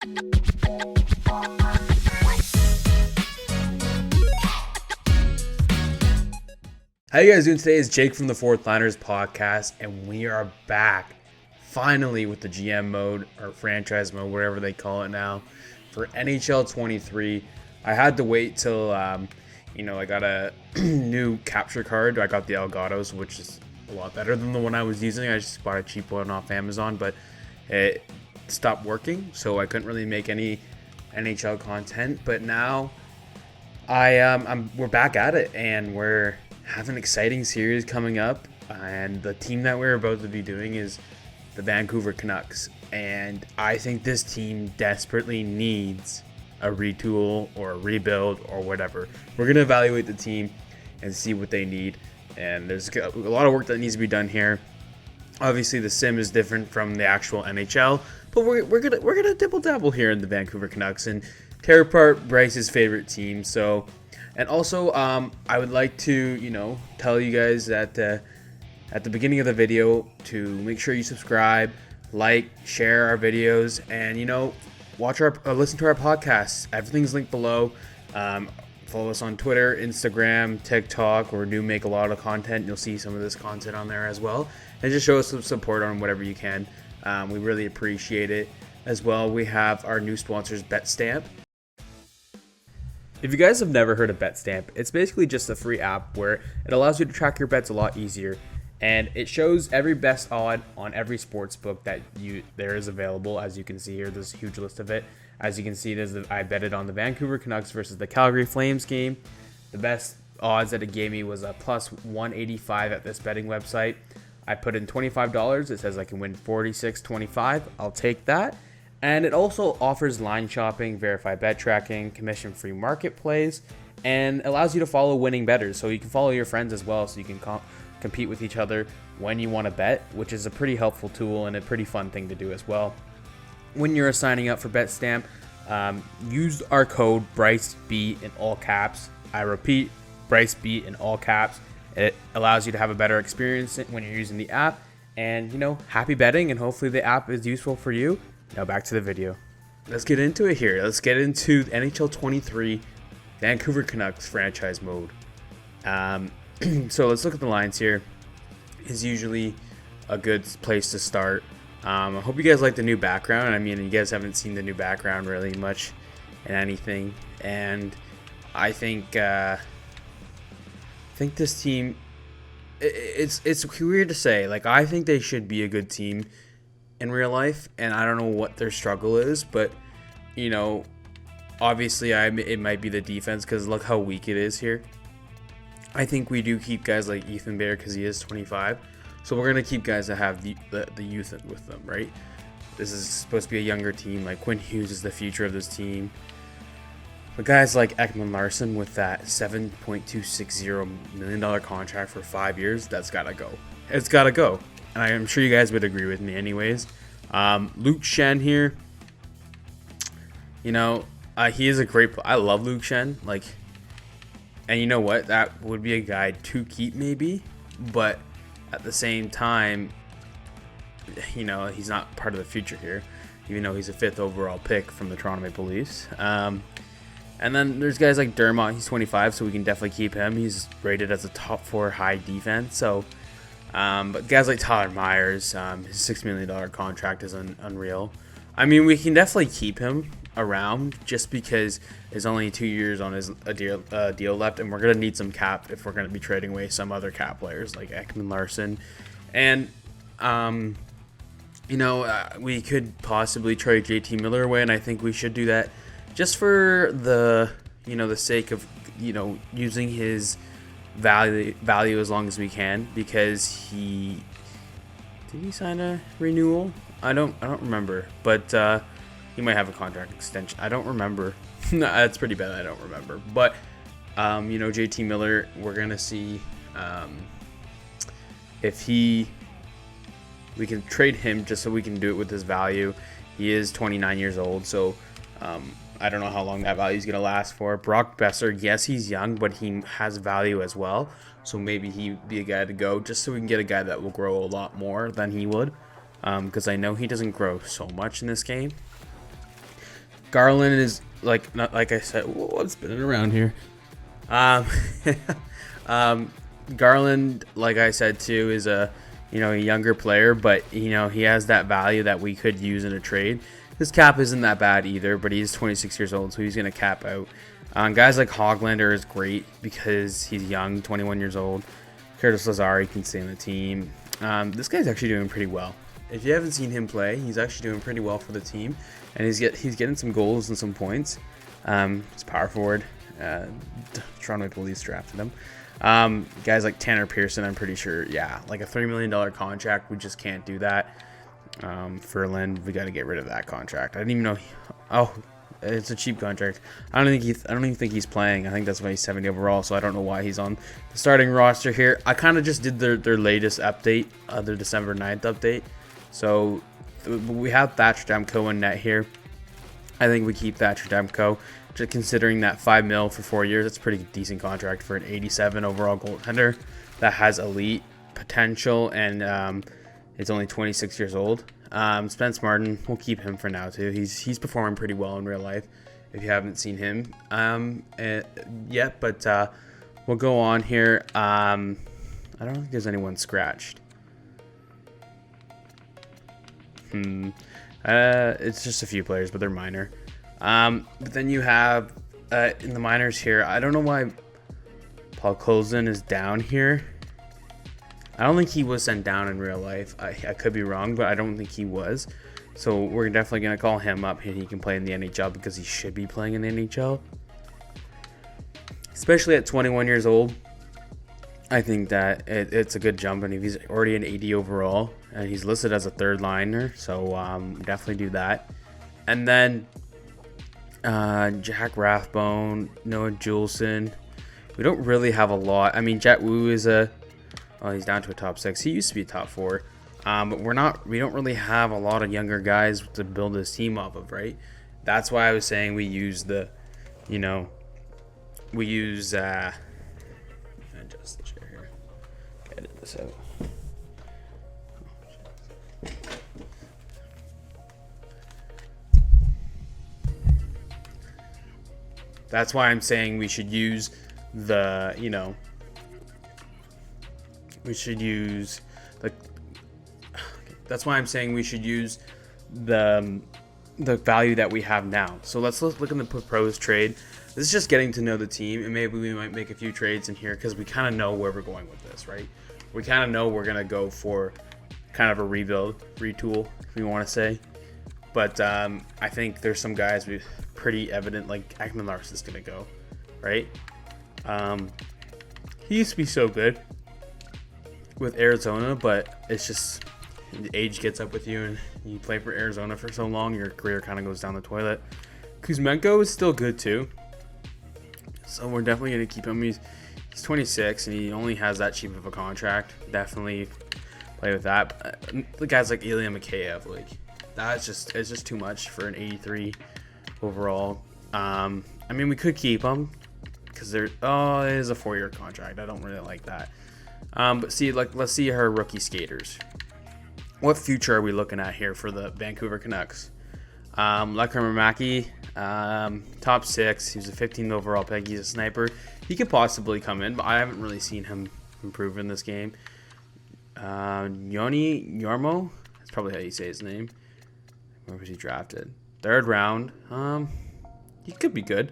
How you guys doing today? It's Jake from the Fourth Liners podcast, and we are back finally with the GM mode or franchise mode, whatever they call it now, for NHL 23. I had to wait till I got a new capture card. I got the Elgato's, which is a lot better than the one I was using. I just bought a cheap one off Amazon, but it stopped working, so I couldn't really make any NHL content. But now we're back at it, and we're have an exciting series coming up, and the team that we're about to be doing is the Vancouver Canucks, and I think this team desperately needs a retool or a rebuild or whatever. We're going to evaluate the team and see what they need, and there's a lot of work that needs to be done here. Obviously the sim is different from the actual NHL, but we're gonna dibble dabble here in the Vancouver Canucks and tear apart Bryce's favorite team. So, and also, I would like to, tell you guys that at the beginning of the video to make sure you subscribe, like, share our videos, and watch listen to our podcasts. Everything's linked below. Follow us on Twitter, Instagram, TikTok. We do make a lot of content. You'll see some of this content on there as well, and just show us some support on whatever you can. We really appreciate it. As well, we have our new sponsors, BetStamp. If you guys have never heard of BetStamp, it's basically just a free app where it allows you to track your bets a lot easier, and it shows every best odd on every sports book that there is available. As you can see here, there's a huge list of it. As you can see, I betted on the Vancouver Canucks versus the Calgary Flames game. The best odds that it gave me was a plus 185 at this betting website. I put in $25. It says I can win $46.25. I'll take that. And it also offers line shopping, verified bet tracking, commission-free market plays, and allows you to follow winning bettors. So you can follow your friends as well, so you can compete with each other when you want to bet, which is a pretty helpful tool and a pretty fun thing to do as well. When you're signing up for BetStamp, use our code BryceB in all caps. I repeat, BryceB in all caps. It allows you to have a better experience when you're using the app. And, happy betting, and hopefully the app is useful for you. Now back to the video. Let's get into it here. Let's get into NHL 23 Vancouver Canucks franchise mode. So let's look at the lines here. Is usually a good place to start. I hope you guys like the new background. I mean, you guys haven't seen the new background really much in anything, and I think this team, it's weird to say. Like, I think they should be a good team in real life, and I don't know what their struggle is, but obviously it might be the defense, because look how weak it is here. I think we do keep guys like Ethan Bear because he is 25, so we're gonna keep guys that have the youth with them, right? This is supposed to be a younger team. Like, Quinn Hughes is the future of this team, but guys like Ekman Larson with that $7.260 million contract for 5 years, that's gotta go. It's gotta go. And I'm sure you guys would agree with me anyways. Luke Schenn here. He is a great player. I love Luke Schenn. And you know what? That would be a guy to keep maybe. But at the same time, he's not part of the future here. Even though he's a 5th overall pick from the Toronto Maple Leafs. And then there's guys like Dermott. He's 25, so we can definitely keep him. He's rated as a top 4 high defense. So... but guys like Tyler Myers, his $6 million contract is unreal. I mean, we can definitely keep him around just because there's only 2 years on his deal left, and we're going to need some cap if we're going to be trading away some other cap players like Ekman Larson. And, we could possibly trade JT Miller away, and I think we should do that just for the sake of, using his value as long as we can, because did he sign a renewal? I don't remember, but he might have a contract extension. I don't remember. No, that's pretty bad. I don't remember, but JT Miller, we're gonna see if we can trade him just so we can do it with his value. He is 29 years old, so I don't know how long that value is going to last for. Brock Besser, yes, he's young, but he has value as well. So maybe he'd be a guy to go just so we can get a guy that will grow a lot more than he would. Because I know he doesn't grow so much in this game. Garland is not like I said. Whoa, I'm spinning around here. Garland, like I said too, is a younger player, but he has that value that we could use in a trade. His cap isn't that bad either, but he's 26 years old, so he's gonna cap out. Guys like Hoglander is great because he's young, 21 years old. Curtis Lazari can stay on the team. This guy's actually doing pretty well. If you haven't seen him play, he's actually doing pretty well for the team, and he's getting some goals and some points. He's power forward. Toronto Maple Leafs drafted him. Guys like Tanner Pearson, I'm pretty sure, like a $3 million contract, we just can't do that. Ferland, we got to get rid of that contract. I didn't even know. It's a cheap contract. I don't even think he's playing. I think that's why he's 70 overall. So I don't know why he's on the starting roster here. I kind of just did their latest update, their December 9th update. So we have Thatcher Demko in net here. I think we keep Thatcher Demko. Just considering that $5 million for 4 years, that's a pretty decent contract for an 87 overall goaltender that has elite potential, and is only 26 years old. Spence Martin, we'll keep him for now too. He's performing pretty well in real life. If you haven't seen him yet, but we'll go on here. I don't think there's anyone scratched. It's just a few players, but they're minor. But then you have in the minors here, I don't know why Paul Colson is down here. I don't think he was sent down in real life. I could be wrong, but I don't think he was. So we're definitely going to call him up, and he can play in the NHL because he should be playing in the NHL. Especially at 21 years old. I think that it's a good jump, and if he's already an 80 overall, and he's listed as a third liner, so definitely do that. And then Jack Rathbone, Noah Juleson. We don't really have a lot. I mean, Jet Wu is he's down to a top 6. He used to be a top 4. But we don't really have a lot of younger guys to build this team off of, right? That's why I was saying we use adjust the chair here. Edit this out. That's why I'm saying we should use that's why I'm saying we should use the value that we have now. So let's look in the proposed trade. This is just getting to know the team, and maybe we might make a few trades in here because we kind of know where we're going with this, right? We kind of know we're going to go for kind of a rebuild, retool, if you want to say. But I think there's some guys with pretty evident, like Ekman Larson's going to go, right? He used to be so good with Arizona, but it's just the age gets up with you, and you play for Arizona for so long, your career kind of goes down the toilet. Kuzmenko is still good too, so we're definitely going to keep him. He's 26, and he only has that cheap of a contract. Definitely play with that. The guys like Ilya Mikheyev, like it's just too much for an 83 overall. I mean, we could keep him because it is a 4-year contract. I don't really like that. But see, let's see her rookie skaters. What future are we looking at here for the Vancouver Canucks? Lekar Mamaki, top 6. He's a 15th overall pick. He's a sniper. He could possibly come in, but I haven't really seen him improve in this game. Yoni Yormo, that's probably how you say his name. Where was he drafted? 3rd round. He could be good.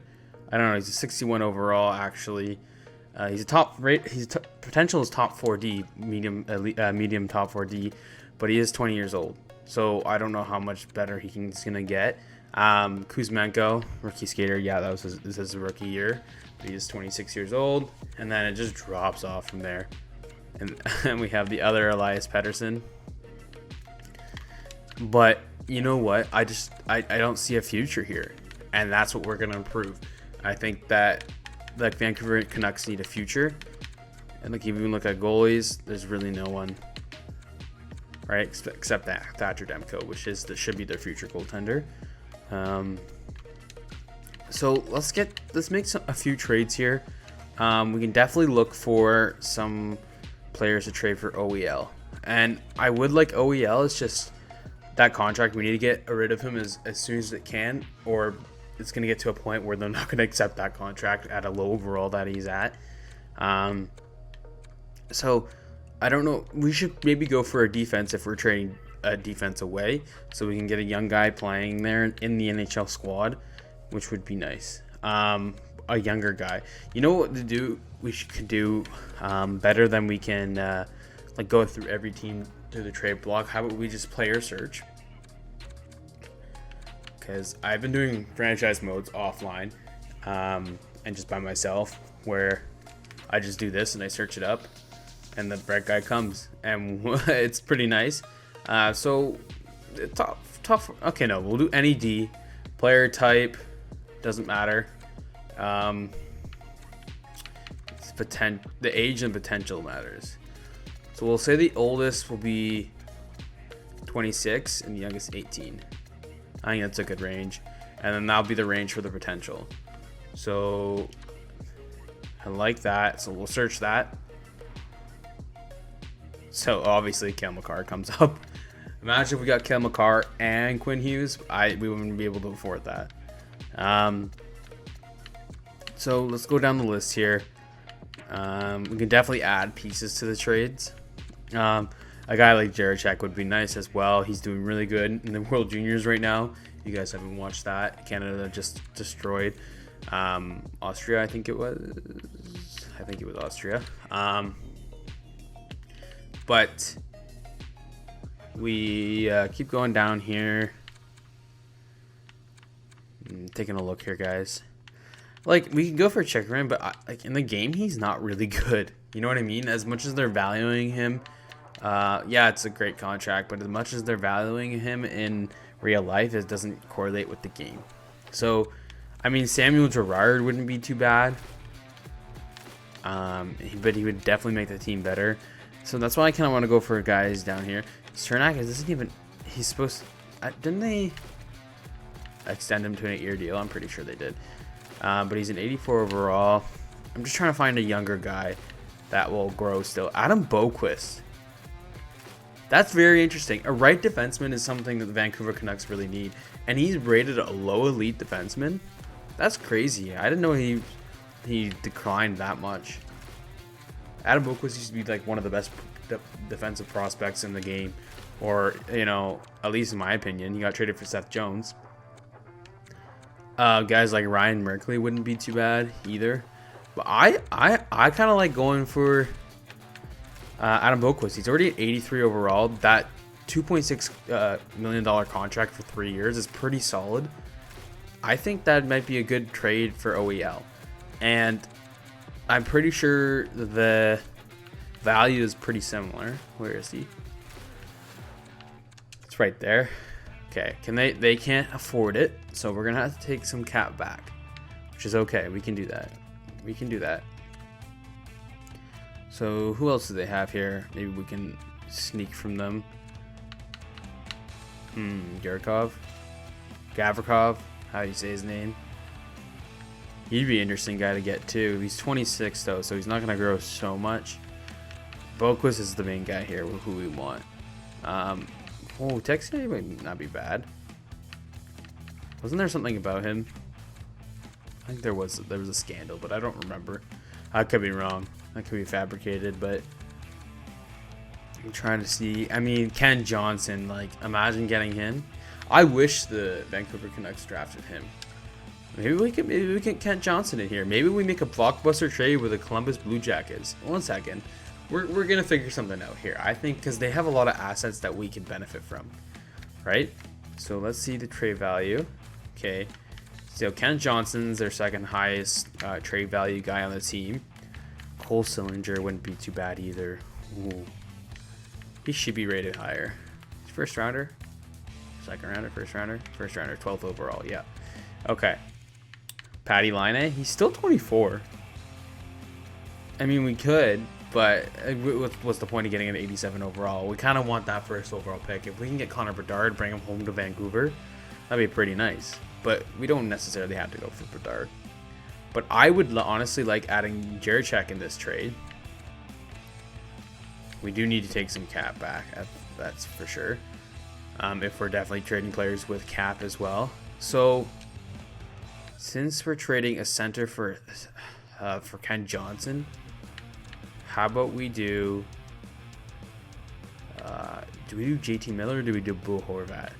I don't know. He's a 61 overall, actually. He's a top rate. His potential is top 4D, medium top 4D, but he is 20 years old. So I don't know how much better he's gonna get. Kuzmenko, rookie skater. Yeah, this is his rookie year. But he is 26 years old, and then it just drops off from there. And we have the other Elias Pettersson. But you know what? I don't see a future here, and that's what we're gonna improve. I think that like Vancouver Canucks need a future, and like if you look at goalies, there's really no one, right? Except that Thatcher Demko, which should be their future goaltender. So let's make a few trades here. We can definitely look for some players to trade for OEL, and I would like OEL. It's just that contract, we need to get rid of him as soon as it can, or it's going to get to a point where they're not going to accept that contract at a low overall that he's at. So I don't know. We should maybe go for a defense if we're trading a defense away, so we can get a young guy playing there in the NHL squad, which would be nice. A younger guy. You know what to do? Could do better than we can like go through every team through the trade block. How about we just player search? Because I've been doing franchise modes offline and just by myself, where I just do this and I search it up, and the right guy comes, and it's pretty nice. So tough. Okay, no, we'll do any D. Player type doesn't matter. The age and potential matters. So we'll say the oldest will be 26 and the youngest 18. I think that's a good range, and then that'll be the range for the potential. So I like that. So we'll search that. So obviously Cale Makar comes up. Imagine if we got Cale Makar and Quinn Hughes. We wouldn't be able to afford that. So let's go down the list here. We can definitely add pieces to the trades. A guy like Jaracek would be nice as well. He's doing really good in the World Juniors right now. You guys haven't watched that. Canada just destroyed Austria, I think it was. Austria. But we keep going down here. Taking a look here, guys. Like, we can go for Chekrin, but like in the game, he's not really good. You know what I mean? As much as they're valuing him, yeah, it's a great contract, but as much as they're valuing him in real life, it doesn't correlate with the game. So, I mean, Samuel Girard wouldn't be too bad, but he would definitely make the team better. So that's why I kind of want to go for guys down here. Cernak isn't even. He's supposed to, didn't they extend him to an 8-year deal? I'm pretty sure they did. But he's an 84 overall. I'm just trying to find a younger guy that will grow still. Adam Boqvist. That's very interesting. A right defenseman is something that the Vancouver Canucks really need. And he's rated a low elite defenseman. That's crazy. I didn't know he declined that much. Adam Boqvist used to be like one of the best defensive prospects in the game. Or, you know, at least in my opinion. He got traded for Seth Jones. Guys like Ryan Merkley wouldn't be too bad either. But I kind of like going for Adam Boqvist. He's already at 83 overall. That $2.6 million contract for 3 years is pretty solid. I think that might be a good trade for OEL. And I'm pretty sure the value is pretty similar. Where is he? It's right there. Okay, they can't afford it, so we're gonna have to take some cap back, which is okay. We can do that. So who else do they have here? Maybe we can sneak from them. Gavrikov, how do you say his name? He'd be an interesting guy to get too. He's 26 though, so he's not gonna grow so much. Boqvist is the main guy here, who we want. Texas might not be bad. Wasn't there something about him? I think there was a scandal, but I don't remember. I could be wrong. That could be fabricated, but I'm trying to see. I mean, Ken Johnson, like, imagine getting him. I wish the Vancouver Canucks drafted him. Maybe we can get Kent Johnson in here. Maybe we make a blockbuster trade with the Columbus Blue Jackets. 1 second. We're going to figure something out here, I think, because they have a lot of assets that we can benefit from, right? So let's see the trade value. Okay. So Kent Johnson's their second highest trade value guy on the team. Cole Sillinger wouldn't be too bad either. Ooh. He should be rated higher. First rounder? Second rounder? First rounder? First rounder. 12th overall. Yeah. Okay. Patty Laine. He's still 24. I mean, we could. But what's the point of getting an 87 overall? We kind of want that first overall pick. If we can get Connor Bedard, bring him home to Vancouver, that'd be pretty nice. But we don't necessarily have to go for Bedard. But I would honestly like adding Jaracek in this trade. We do need to take some cap back. That's for sure. if we're definitely trading players with cap as well. So since we're trading a center for Ken Johnson, how about we do we do JT Miller or do we do Bo Horvat?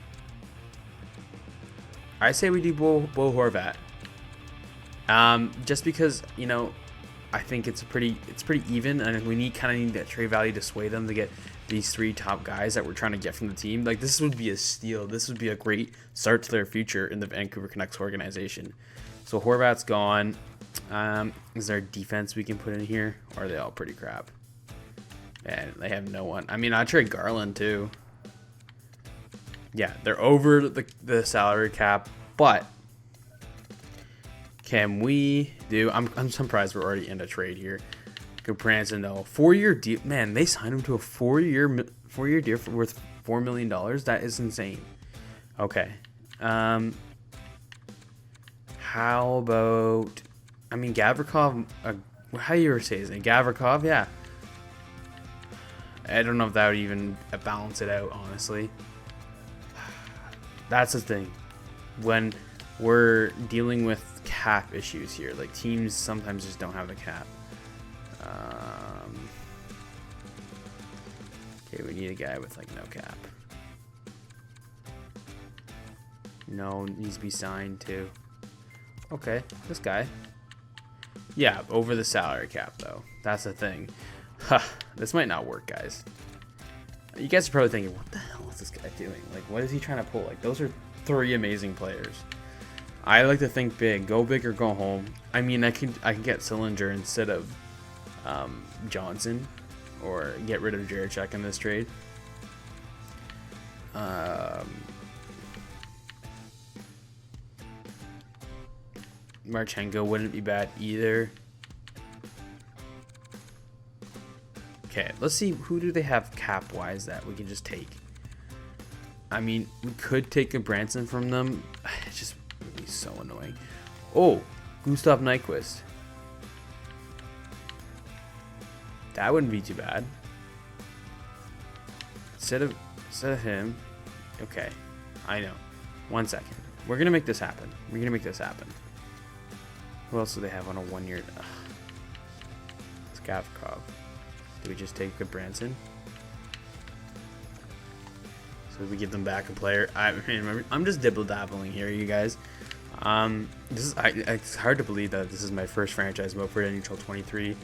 I say we do Bo Horvat. Just because, you know, I think it's pretty even, and we need that trade value to sway them to get these 3 top guys that we're trying to get from the team. Like, this would be a steal. This would be a great start to their future in the Vancouver Canucks organization. So Horvat's gone. Is there a defense we can put in here? Or are they all pretty crap? And they have no one. I mean, I'd trade Garland too. Yeah, they're over the salary cap, but can we do? I'm surprised we're already in a trade here. Branson though, 4-year deal. Man, they signed him to a 4-year deal worth $4 million. That is insane. Okay. How about? I mean, Gavrikov. How do you say his name? Gavrikov. Yeah. I don't know if that would even balance it out, honestly. That's the thing. When we're dealing with cap issues here, like teams sometimes just don't have the cap. Okay, we need a guy with like no cap. No, needs to be signed too. Okay, this guy. Yeah, over the salary cap though. That's the thing. This might not work, guys. You guys are probably thinking, what the hell is this guy doing? Like, what is he trying to pull? Like, those are 3 amazing players. I like to think big. Go big or go home. I mean, I can get Sillinger instead of Johnson, or get rid of Jiricek in this trade. Marchenko wouldn't be bad either. Okay, let's see, who do they have cap-wise that we can just take? I mean, we could take a Branson from them. It's just would be so annoying. Oh, Gustav Nyquist. That wouldn't be too bad. Instead of him. Okay, I know. 1 second. We're gonna make this happen. Who else do they have on a 1-year? It's Gavrikov. Do we just take a Branson? So we give them back a player. I'm just dibble-dabbling here, you guys. It's hard to believe that this is my first franchise mode for NHL 23.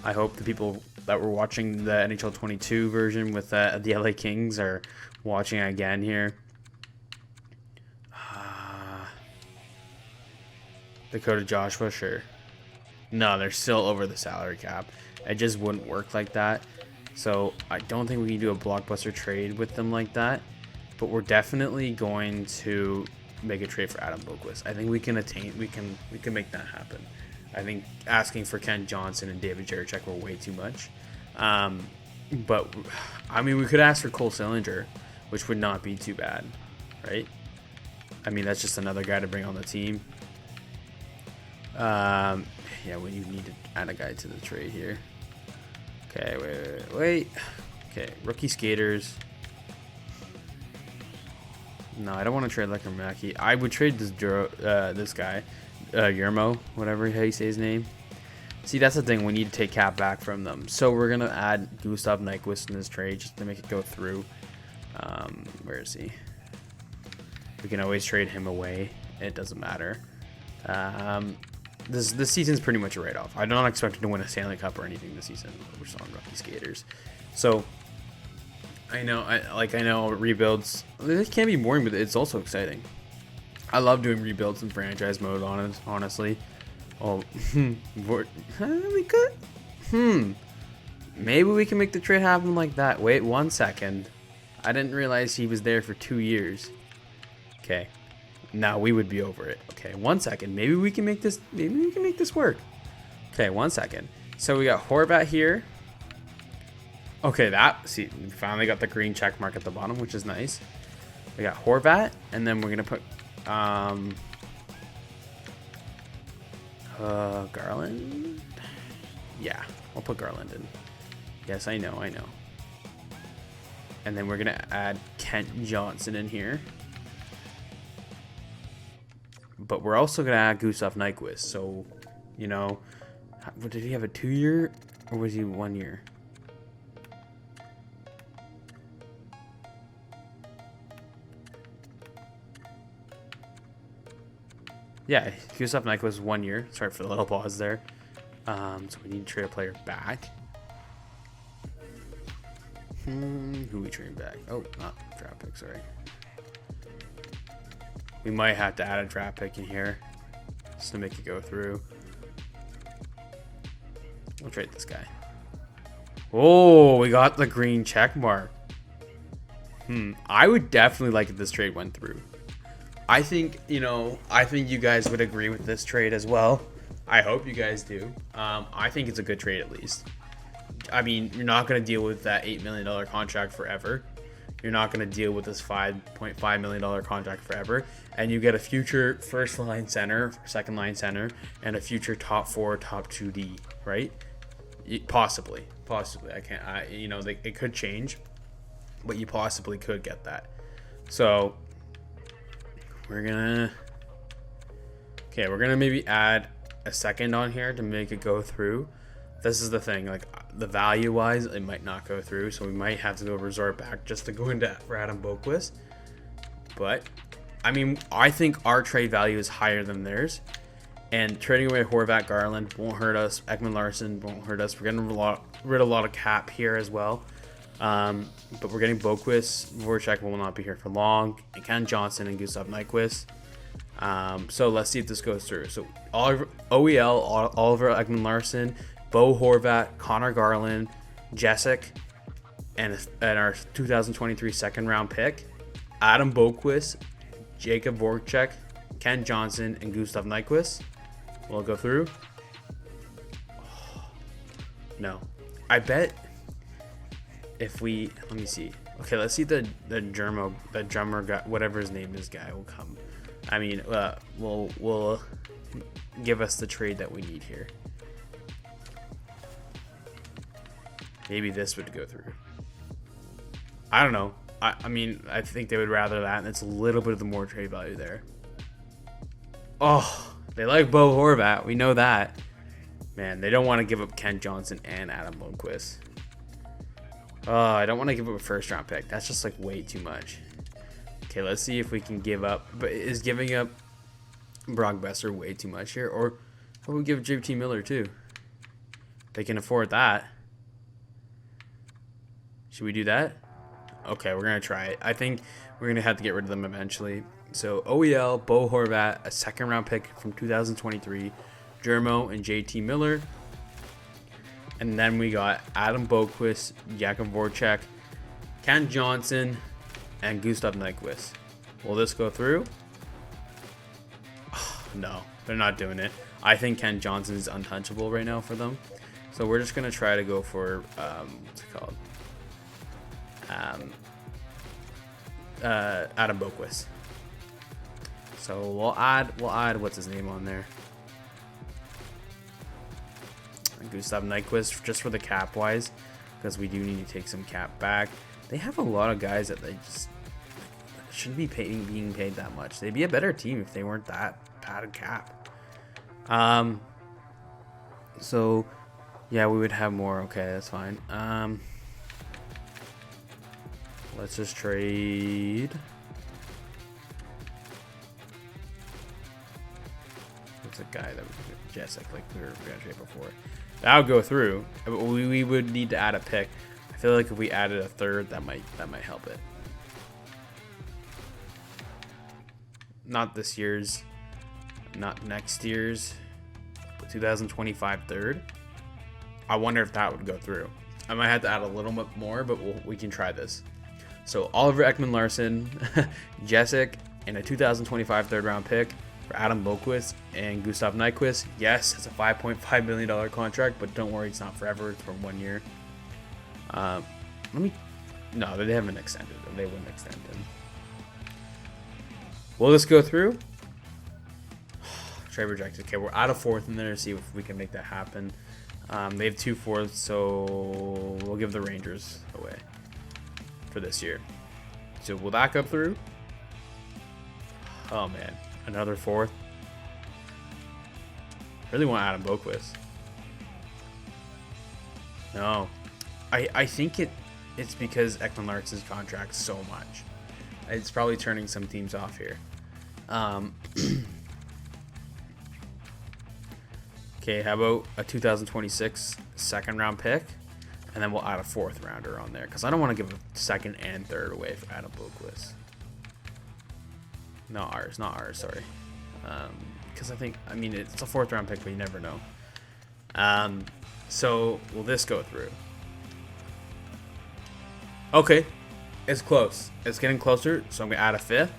I hope the people that were watching the NHL 22 version with the LA Kings are watching again here. Dakota Joshua, sure. No, they're still over the salary cap. It just wouldn't work like that. So I don't think we can do a blockbuster trade with them like that. But we're definitely going to make a trade for Adam Boqvist. I think we can make that happen. I think asking for Ken Johnson and David Jiricek were way too much. But I mean, we could ask for Cole Sillinger, which would not be too bad, right? I mean, that's just another guy to bring on the team. Yeah, we need to add a guy to the trade here. Okay, wait. Okay, rookie skaters. No, I don't want to trade Lekker-Mackey. I would trade this guy, Yermo, whatever how you say his name. See, that's the thing. We need to take cap back from them. So we're going to add Gustav Nyquist in this trade just to make it go through. Where is he? We can always trade him away. It doesn't matter. This season's pretty much a write-off. I'm not expecting to win a Stanley Cup or anything this season. We're still on rookie skaters. So I know rebuilds, it can be boring, but it's also exciting. I love doing rebuilds in franchise mode, honestly. Oh, we could. Maybe we can make the trade happen like that. Wait 1 second. I didn't realize he was there for 2 years. Okay. Now we would be over it. Okay, 1 second. Maybe we can make this work. Okay, 1 second. So we got Horvat here. Okay, we finally got the green check mark at the bottom, which is nice. We got Horvat, and then we're gonna put Garland. Yeah, I'll put Garland in. Yes, I know. And then we're going to add Kent Johnson in here. But we're also going to add Gustav Nyquist. So, you know, did he have a 2-year or was he 1 year? Yeah, Gustav Nyquist 1 year. Sorry for the little pause there. So we need to trade a player back. Who we trading back? Oh, not draft pick, sorry. We might have to add a draft pick in here just to make it go through. We'll trade this guy. Oh, we got the green check mark. I would definitely like if this trade went through. I think, you know, you guys would agree with this trade as well. I hope you guys do. I think it's a good trade at least. I mean, you're not going to deal with that $8 million contract forever. You're not going to deal with this $5.5 million contract forever. And you get a future first line center, second line center, and a future top 4, top 2D, right? Possibly. I can't, you know, it could change, but you possibly could get that. So we're going to maybe add a second on here to make it go through. This is the thing, like the value wise, it might not go through, so we might have to go resort back just to go into for Adam Boqvist. But I mean, I think our trade value is higher than theirs, and trading away Horvat, Garland won't hurt us. Ekman Larsson won't hurt us. We're getting rid of a lot of cap here as well. But we're getting Boqvist. Voracek will not be here for long, and Ken Johnson and Gustav Nyquist. So let's see if this goes through. So OEL, Oliver Ekman Larsson, Bo Horvat, Connor Garland, Jessic, and our 2023 second round pick, Adam Boqvist, Jacob Voracek, Ken Johnson, and Gustav Nyquist. Will it go through? Oh, no. I bet if we, let me see. Okay, let's see the drummer guy, whatever his name is, guy will come. I mean, will give us the trade that we need here. Maybe this would go through. I don't know. I mean, I think they would rather that, and it's a little bit of the more trade value there. Oh, they like Bo Horvat. We know that. Man, they don't want to give up Ken Johnson and Adam Boqvist. Oh, I don't want to give up a first round pick. That's just like way too much. Okay, let's see if we can give up. But is giving up Brock Besser way too much here? Or how about we give JT Miller too? They can afford that. Should we do that? Okay, we're going to try it. I think we're going to have to get rid of them eventually. So OEL, Bo Horvat, a second round pick from 2023, Jermo and JT Miller. And then we got Adam Boqvist, Jakob Voracek, Ken Johnson, and Gustav Nyquist. Will this go through? Oh, no, they're not doing it. I think Ken Johnson is untouchable right now for them. So we're just going to try to go for, what's it called? Adam Boqvist. So we'll add what's his name on there? Gustav Nyquist, just for the cap wise, because we do need to take some cap back. They have a lot of guys that they just shouldn't be being paid that much. They'd be a better team if they weren't that bad at cap. So yeah, we would have more. Okay, that's fine. Let's just trade. It's a guy that Jessic, like we were gonna trade before. That would go through. But we would need to add a pick. I feel like if we added a third, that might help it. Not this year's, not next year's, but 2025 third. I wonder if that would go through. I might have to add a little bit more, but we can try this. So Oliver Ekman Larsson, Jessic, and a 2025 third round pick for Adam Boqvist and Gustav Nyquist. Yes, it's a $5.5 million contract, but don't worry, it's not forever. It's for 1 year. No, they haven't extended them. They wouldn't extend them. Will this go through? Trade rejected. Okay, we're out of fourth in there to see if we can make that happen. They have 2 fourths, so we'll give the Rangers away. for this year. So will that go through? Oh man, another fourth. Really want Adam Boqvist. No, I think it's because Ekman Larsson's contract so much. It's probably turning some teams off here. Okay, how about a 2026 second round pick? And then we'll add a fourth rounder on there. Because I don't want to give a second and third away for Adam Boqvist. Not ours, sorry. Because I mean, it's a fourth round pick, but you never know. So, will this go through? Okay, it's close. It's getting closer, so I'm going to add a fifth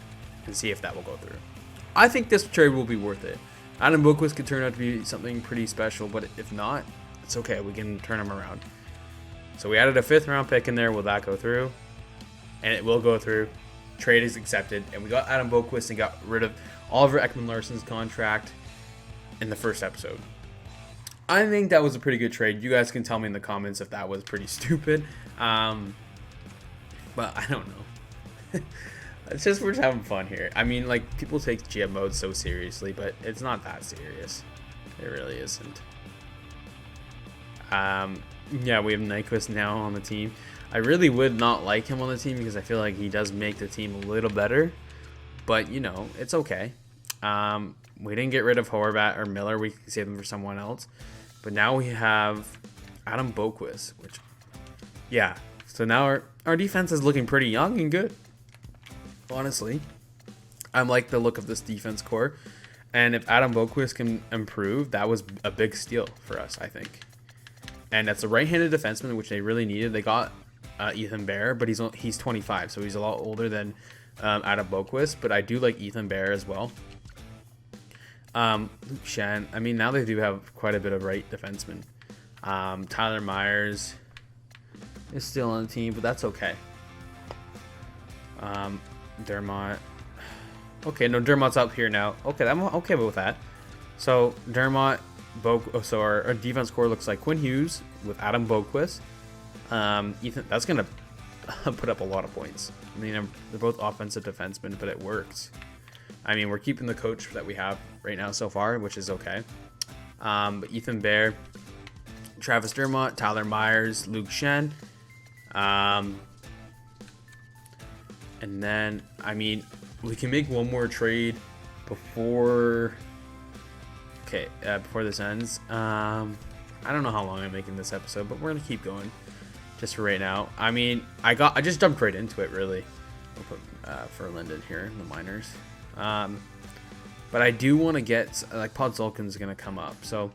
and see if that will go through. I think this trade will be worth it. Adam Boqvist could turn out to be something pretty special, but if not, it's okay. We can turn him around. So we added a fifth round pick in there. Will that go through? And it will go through. Trade is accepted. And we got Adam Boqvist and got rid of Oliver Ekman-Larsson's contract in the first episode. I think that was a pretty good trade. You guys can tell me in the comments if that was pretty stupid. But I don't know. It's just we're just having fun here. I mean, like, people take GM mode so seriously, but it's not that serious. It really isn't. Yeah, we have Nyquist now on the team. I really would not like him on the team because I feel like he does make the team a little better. But, you know, it's okay. We didn't get rid of Horvat or Miller. We can save them for someone else. But now we have Adam Boqvist, which, yeah. So now our defense is looking pretty young and good. Honestly, I like the look of this defense core. And if Adam Boqvist can improve, that was a big steal for us, I think. And that's a right-handed defenseman, which they really needed. They got Ethan Bear, but he's 25, so he's a lot older than Adam Boqvist. But I do like Ethan Bear as well. Luke Shen. I mean, now they do have quite a bit of right defensemen. Tyler Myers is still on the team, but that's okay. Dermott. Okay, no, Dermott's up here now. Okay, I'm okay with that. So Dermott, so our defense core looks like Quinn Hughes with Adam Boqvist. Ethan, that's gonna put up a lot of points. I mean, they're both offensive defensemen, but it works. I mean, we're keeping the coach that we have right now so far, which is okay. But Ethan Bear, Travis Dermott, Tyler Myers, Luke Shen. And then, I mean, we can make one more trade before this ends. I don't know how long I'm making this episode, but we're gonna keep going just for right now. I mean, I just jumped right into it, really. We'll put for Linden here in the minors. But I do want to get, like, Podzolkin's gonna come up, so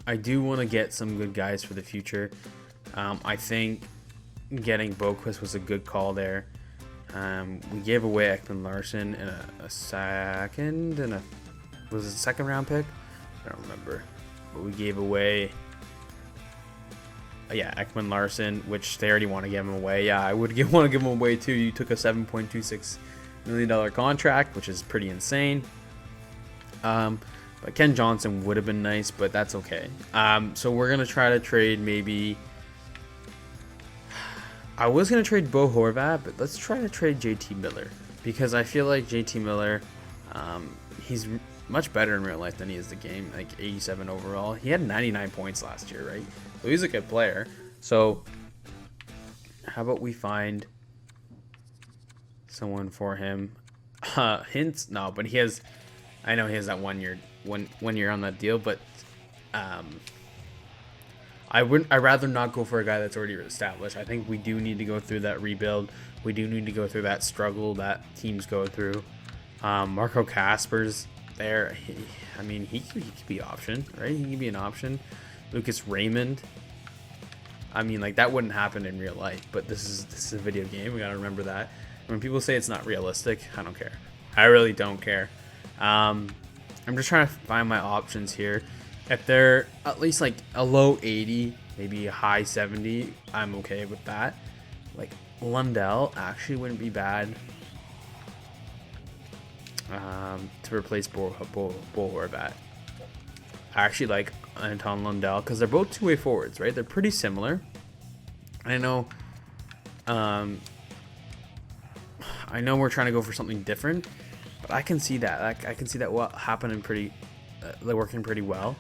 I do want to get some good guys for the future. I think getting Boqvist was a good call there. We gave away Ekman-Larsson in a second, and was it a second round pick? I don't remember. But we gave away, Ekman-Larsson, which they already want to give him away. Yeah, I would want to give him away too. You took a $7.26 million contract, which is pretty insane. But Ken Johnson would have been nice, but that's okay. So we're gonna try to trade maybe. I was going to trade Bo Horvat, but let's try to trade JT Miller. Because I feel like JT Miller, he's much better in real life than he is the game. Like 87 overall. He had 99 points last year, right? So he's a good player. So how about we find someone for him? Hints? No, but I know he has that one year on that deal, but I'd rather not go for a guy that's already established. I think we do need to go through that rebuild. We do need to go through that struggle that teams go through. Marco Kasper's there. He could be an option, right? He could be an option. Lucas Raymond. I mean, like, that wouldn't happen in real life, but this is a video game. We gotta remember that. When people say it's not realistic, I don't care. I really don't care. I'm just trying to find my options here. If they're at least like a low 80, maybe a high 70, I'm okay with that. Like Lundell actually wouldn't be bad to replace Bo Horvat. I actually like Anton Lundell because they're both two-way forwards, right? They're pretty similar. I know, um, I know we're trying to go for something different, but I can see that. I can see that happening working pretty well.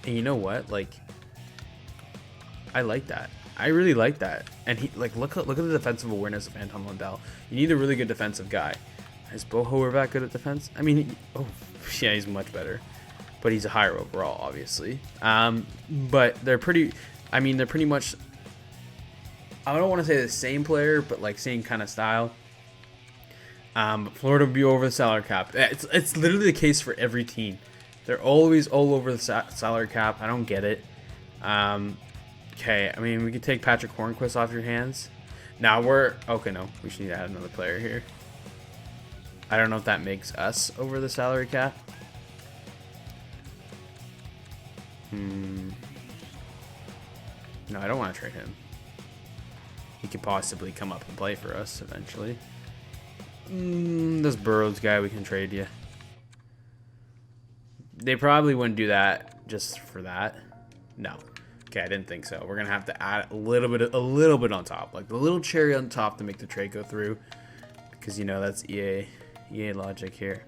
And you know what? Like, I like that. I really like that. And he look at the defensive awareness of Anton Lundell. You need a really good defensive guy. Is Bo Horvat good at defense? I mean, yeah, he's much better, but he's a higher overall, obviously. But they're pretty. I mean, they're pretty much. I don't want to say the same player, but like same kind of style. Florida will be over the salary cap. It's literally the case for every team. They're always all over the salary cap. I don't get it. Okay, I mean, we could take Patrick Hornquist off your hands. Now okay, no, we should need to add another player here. I don't know if that makes us over the salary cap. No, I don't want to trade him. He could possibly come up and play for us eventually. This Burrows guy, we can trade you. They probably wouldn't do that just for that. No. Okay, I didn't think so. We're gonna have to add a little bit on top, like the little cherry on top to make the trade go through, because you know that's EA logic here.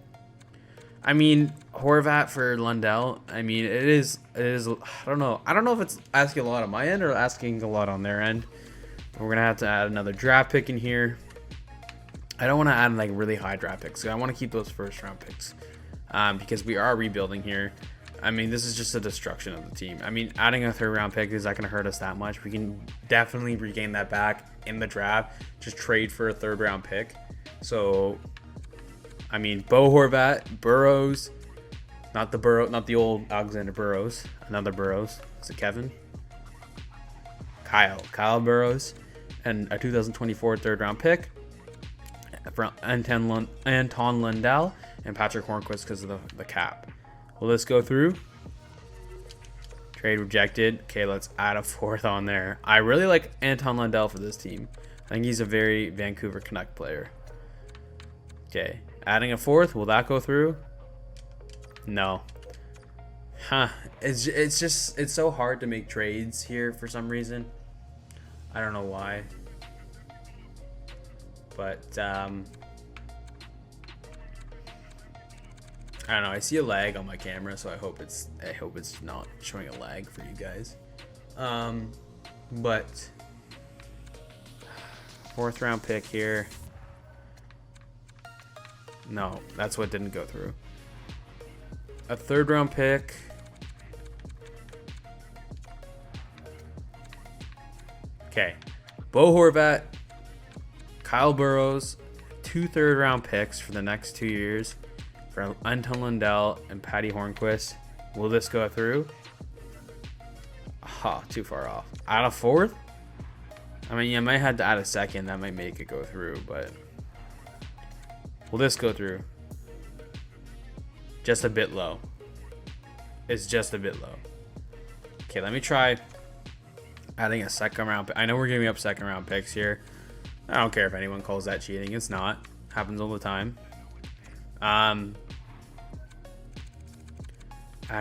I mean, Horvat for Lundell. I mean, it is. I don't know if it's asking a lot on my end or asking a lot on their end. But we're gonna have to add another draft pick in here. I don't want to add like really high draft picks. So I want to keep those first round picks because we are rebuilding here. I mean, this is just a destruction of the team. I mean, adding a third round pick is not going to hurt us that much. We can definitely regain that back in the draft. Just trade for a third round pick. So, I mean, Bo Horvat, Burrows, not the old Alexander Burrows, another Burrows. Is it Kevin? Kyle Burrows, and a 2024 third round pick from Anton Lundell and Patrick Hornquist because of the cap. Will this go through? Trade rejected. Okay, let's add a fourth on there. I really like Anton Lundell for this team. I think he's a very Vancouver Canuck player. Okay, adding a fourth. Will that go through? No. Huh. It's so hard to make trades here for some reason. I don't know why. But I don't know. I see a lag on my camera, so I hope it's not showing a lag for you guys. But fourth round pick here. No, that's what didn't go through. A third round pick. Okay, Bo Horvat, Kyle Burrows, 2 third round picks for the next 2 years. For Anton Lundell and Patty Hornquist. Will this go through? Too far off. Add a fourth? I mean, you might have to add a second. That might make it go through, but will this go through? Just a bit low. It's just a bit low. Okay, let me try adding a second round. I know we're giving up second round picks here. I don't care if anyone calls that cheating. It's not. Happens all the time. Add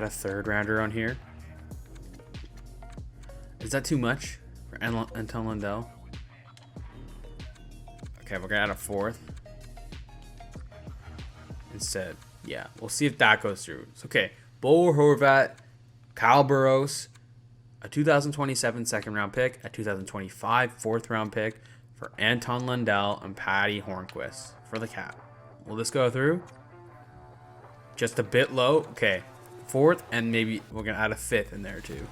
a third rounder on here. Is that too much for Anton Lundell? Okay, we're gonna add a fourth instead. Yeah, we'll see if that goes through. It's okay. Bo Horvat, Kyle Burrows, a 2027 second round pick, a 2025 fourth round pick for Anton Lundell and Patty Hornquist for the cap. Will this go through? Just a bit low. Okay, fourth, and maybe we're gonna add a fifth in there too.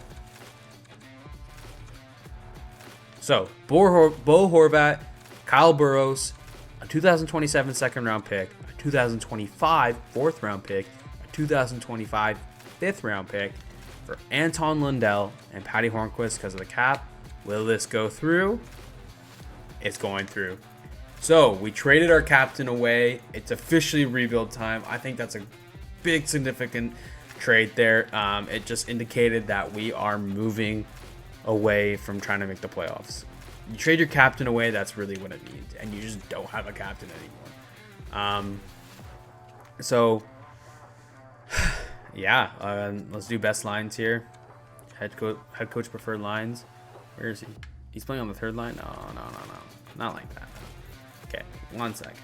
So Bo Horvat, Kyle Burrows, a 2027 second round pick, a 2025 fourth round pick, a 2025 fifth round pick for Anton Lundell and Patty Hornquist because of the cap. Will this go through? It's going through. So we traded our captain away. It's officially rebuild time. I think that's a big significant trade there. It just indicated that we are moving away from trying to make the playoffs. You trade your captain away, that's really what it means, and you just don't have a captain anymore. So yeah, let's do best lines here. Head coach preferred lines. Where is he? He's playing on the third line? No. Not like that. Okay, 1 second.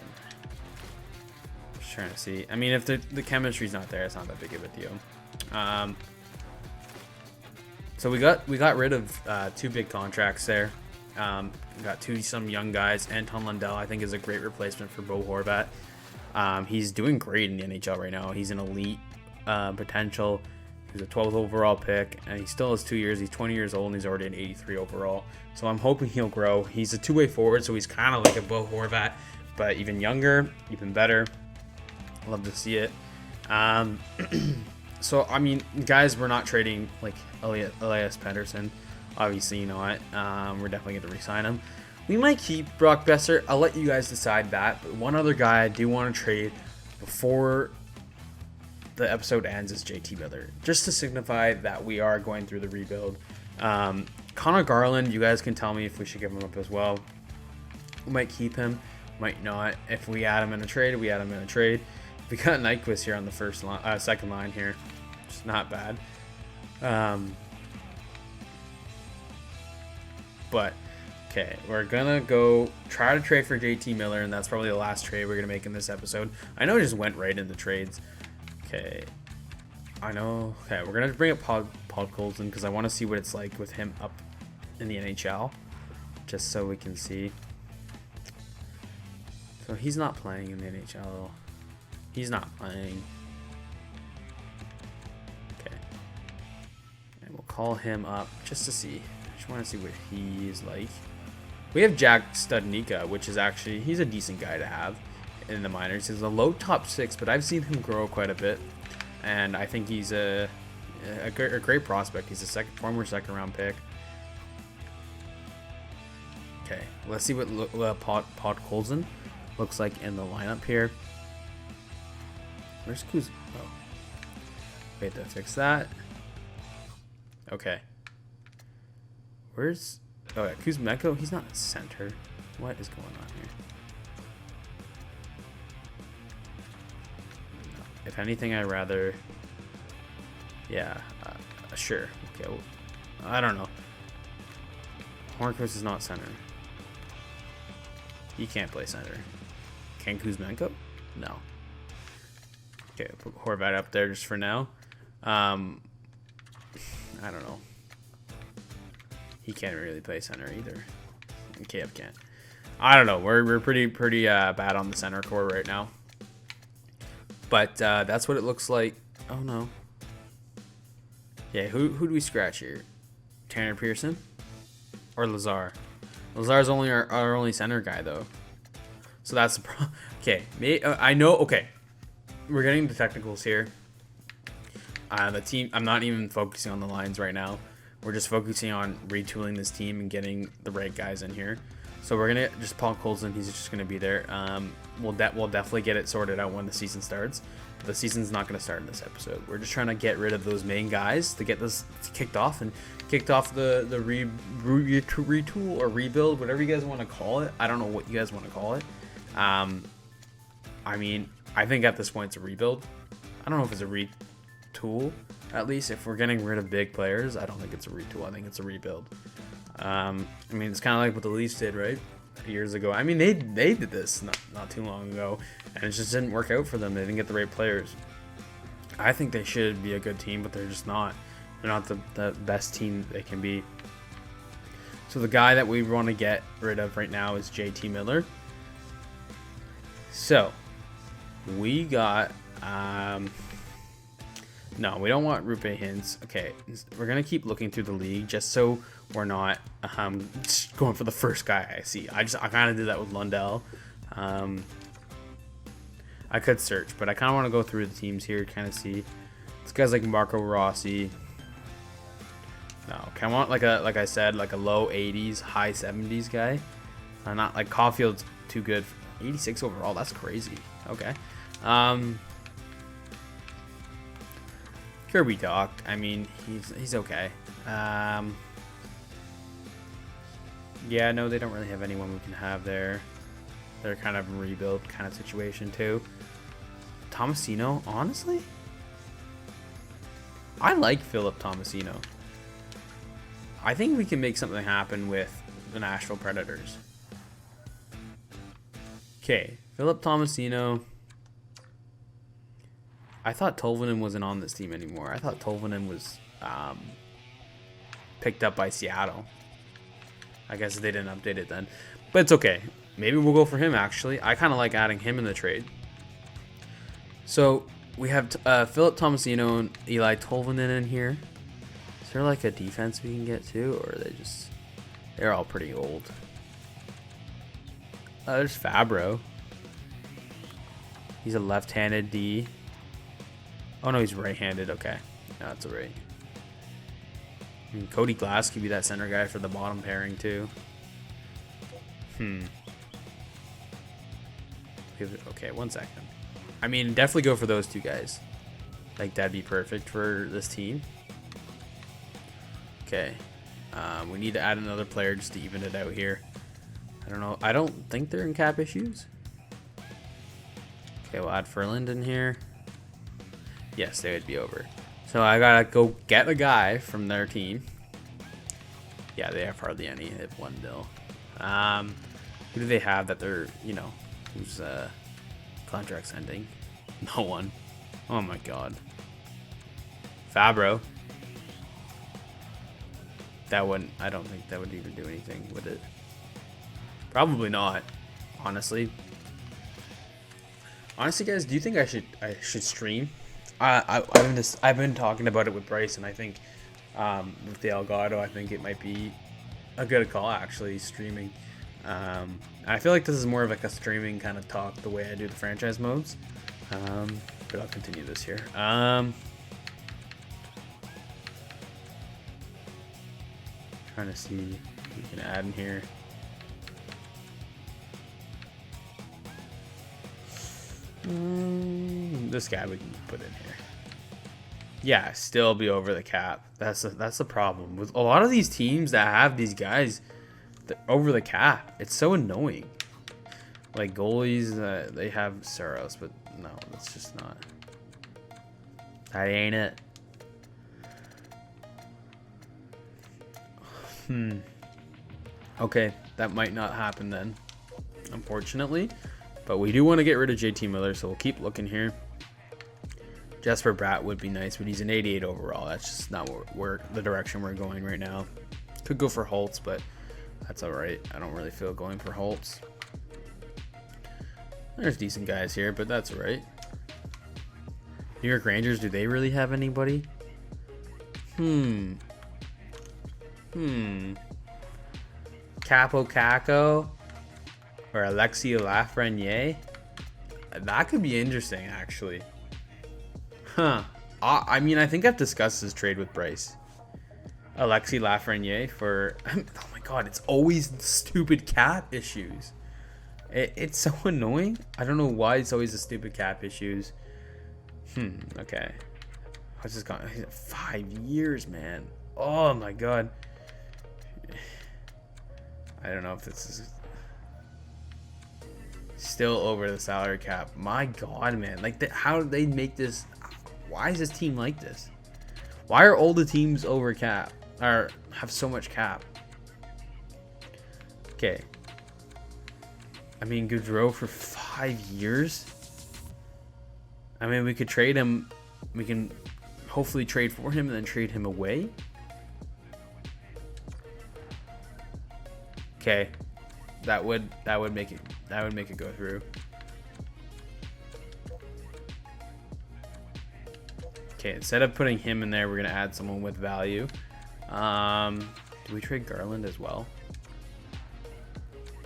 Just trying to see. I mean, if the chemistry's not there, it's not that big of a deal. So we got rid of 2 big contracts there. We got some young guys. Anton Lundell, I think, is a great replacement for Bo Horvat. He's doing great in the NHL right now. He's an elite potential. He's a 12th overall pick, and he still has 2 years. He's 20 years old, and he's already an 83 overall. So I'm hoping he'll grow. He's a two-way forward, so he's kind of like a Bo Horvat, but even younger, even better. Love to see it. So, I mean, guys, we're not trading, like, Elias Pettersson. Obviously, not. We're definitely going to re-sign him. We might keep Brock Besser. I'll let you guys decide that. But one other guy I do want to trade before the episode ends is JT Miller, just to signify that we are going through the rebuild. Connor Garland, you guys can tell me if we should give him up as well. We might keep him, might not. If we add him in a trade, we add him in a trade. We got Nyquist here on the second line here, which is not bad. But okay, we're gonna go try to trade for JT Miller, and that's probably the last trade we're gonna make in this episode. I know it just went right into trades. Okay, I know. Okay, we're gonna bring up Pod Colson because I want to see what it's like with him up in the NHL, just so we can see. So he's not playing in the NHL. He's not playing. Okay, and we'll call him up just to see. I just want to see what he's like. We have Jack Studnicka, which is actually, he's a decent guy to have in the minors. He's a low top 6, but I've seen him grow quite a bit, and I think he's a great prospect. He's a former second round pick. Okay, let's see what Pod Colson looks like in the lineup here. Where's Kuz? Oh, wait, to fix that. Okay, where's yeah, Kuzmenko? He's not a center. What is going on here? If anything, I'd rather... Yeah, sure. Okay, well, I don't know. Hornqvist is not center. He can't play center. Can Kuzmenko? No. Okay, put Horvat up there just for now. I don't know. He can't really play center either. KF can't. I don't know. We're pretty bad on the center core right now. But that's what it looks like. Oh no. Yeah, who do we scratch here? Tanner Pearson or Lazar? Lazar's only our only center guy though. So that's the problem. Okay, I know. Okay, we're getting the technicals here. The team. I'm not even focusing on the lines right now. We're just focusing on retooling this team and getting the right guys in here. So we're gonna just Paul Colson. He's just gonna be there. We'll definitely get it sorted out when the season starts. The season's not gonna start in this episode. We're just trying to get rid of those main guys to get this kicked off the retool or rebuild, whatever you guys want to call it. I don't know what you guys want to call it. I mean, I think at this point it's a rebuild. I don't know if it's a retool. At least if we're getting rid of big players, I don't think it's a retool. I think it's a rebuild. I mean, it's kind of like what the Leafs did, right? Years ago. I mean, they did this not too long ago, and it just didn't work out for them. They didn't get the right players. I think they should be a good team, but they're just not. They're not the best team they can be. So the guy that we want to get rid of right now is JT Miller. So we got no, we don't want Rupe Hintz. Okay, we're gonna keep looking through the league just so we're not just going for the first guy I see. I kind of did that with Lundell. I could search, but I kind of want to go through the teams here, kind of see. This guy's like Marco Rossi. No, okay, I want like I said, like a low 80s, high 70s guy. Not like Caulfield's too good. 86 overall, that's crazy. Okay. Kirby Dach, I mean, he's okay. Yeah, no, they don't really have anyone we can have there. They're kind of a rebuild kind of situation too. Tomasino, honestly, I like Philip Tomasino. I think we can make something happen with the Nashville Predators. Okay, Philip Tomasino. I thought Tolvanen wasn't on this team anymore. I thought Tolvanen was picked up by Seattle. I guess they didn't update it then. But it's okay. Maybe we'll go for him, actually. I kind of like adding him in the trade. So we have Philip Tomasino and Eli Tolvanen in here. Is there like a defense we can get to? Or are they just... They're all pretty old. There's Fabro. He's a left-handed D. Oh, no, he's right-handed. Okay. No, that's all right. I mean, Cody Glass could be that center guy for the bottom pairing, too. Okay, 1 second. I mean, definitely go for those two guys. Like, that'd be perfect for this team. Okay. We need to add another player just to even it out here. I don't know. I don't think they're in cap issues. Okay, we'll add Ferland in here. Yes, they would be over. So I gotta go get a guy from their team. Yeah, they have hardly any. They have 1-0. Who do they have that they're, you know, whose contract's ending? No one. Oh my god. Fabro. That wouldn't, I don't think that would even do anything with it. Probably not, honestly. Honestly, guys, do you think I should stream? I've been talking about it with Bryce, and I think with the Elgato, I think it might be a good call, actually, streaming. I feel like this is more of like a streaming kind of talk, the way I do the franchise modes. But I'll continue this here. Trying to see what we can add in here. This guy we can put in here. Yeah, still be over the cap. That's the problem with a lot of these teams that have these guys that over the cap. It's so annoying. Like goalies, they have Saros, but no, that's just not. That ain't it. Okay, that might not happen then, unfortunately. But we do want to get rid of JT Miller, so we'll keep looking here. Jesper Bratt would be nice, but he's an 88 overall. That's just not the direction we're going right now. Could go for Holtz, but that's all right. I don't really feel going for Holtz. There's decent guys here, but that's all right. New York Rangers, do they really have anybody? Capo Caco or Alexis Lafreniere? That could be interesting, actually. I mean, I think I've discussed this trade with Bryce. Alexis Lafreniere for... Oh my god, it's always stupid cap issues. It's so annoying. I don't know why it's always the stupid cap issues. Okay. What's this gone? 5 years, man. Oh my god. I don't know if this is still over the salary cap. My god, man. Like, how did they make this? Why is this team like this? Why are all the teams over cap or have so much cap? Okay. I mean, Gaudreau for 5 years. I mean, we could trade him. We can hopefully trade for him and then trade him away. Okay, that would make it go through. Okay, instead of putting him in there, we're gonna add someone with value. Do we trade Garland as well?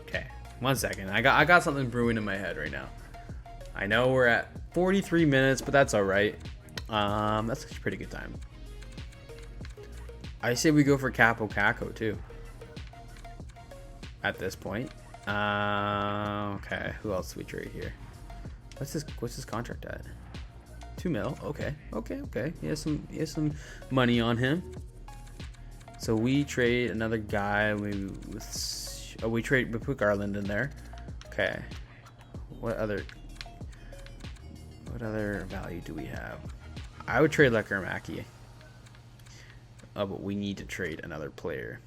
Okay, 1 second. I got something brewing in my head right now. I know we're at 43 minutes, but that's all right. That's a pretty good time. I say we go for Capo Caco too. At this point. Okay, who else do we trade here? What's his contract at? 2 mil. Okay. He has some money on him. So we trade another guy. We put Garland in there. Okay. What other value do we have? I would trade Lekkerimäki. Oh, but we need to trade another player.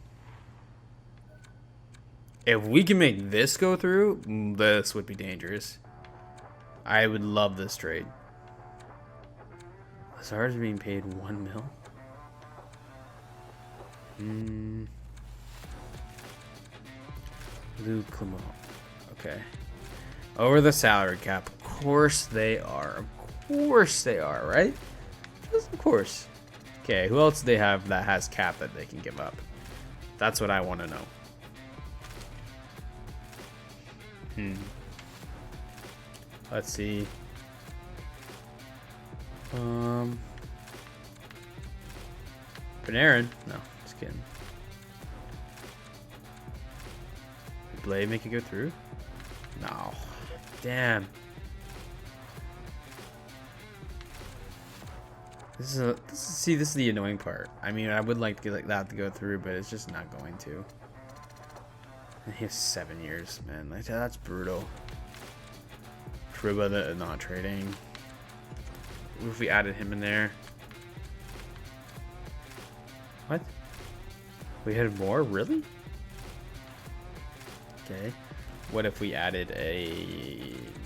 If we can make this go through, this would be dangerous. I would love this trade. Lazard's being paid $1 million. Luke Clement. Okay. Over the salary cap. Of course they are. Of course they are, right? Of course. Okay, who else do they have that has cap that they can give up? That's what I want to know. Let's see. Panarin? No, just kidding. Did Blade make it go through? No. Damn. This is the annoying part. I mean, I would like to get that to go through, but it's just not going to. And he has 7 years, man. Like, that's brutal. Truba not trading. What if we added him in there? What? We had more? Really? Okay. What if we added a